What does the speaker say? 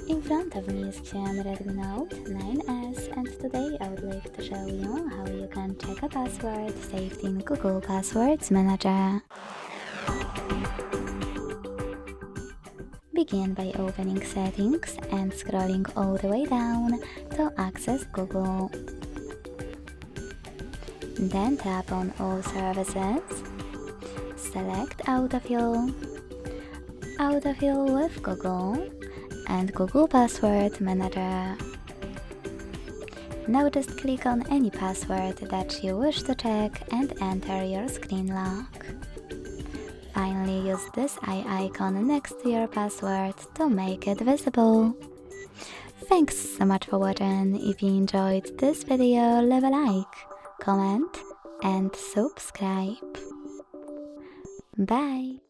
In front of me is Xiaomi Redmi Note 9S, and today I would like to show you how you can check a password saved in Google Passwords Manager. Begin by opening Settings and scrolling all the way down to access Google. Then tap on All Services, select Autofill, Autofill with Google, and Google Password Manager. Now just click on any password that you wish to check and enter your screen lock. Finally, use this eye icon next to your password to make it visible. Thanks so much for watching. If you enjoyed this video, leave a like, comment and subscribe. Bye!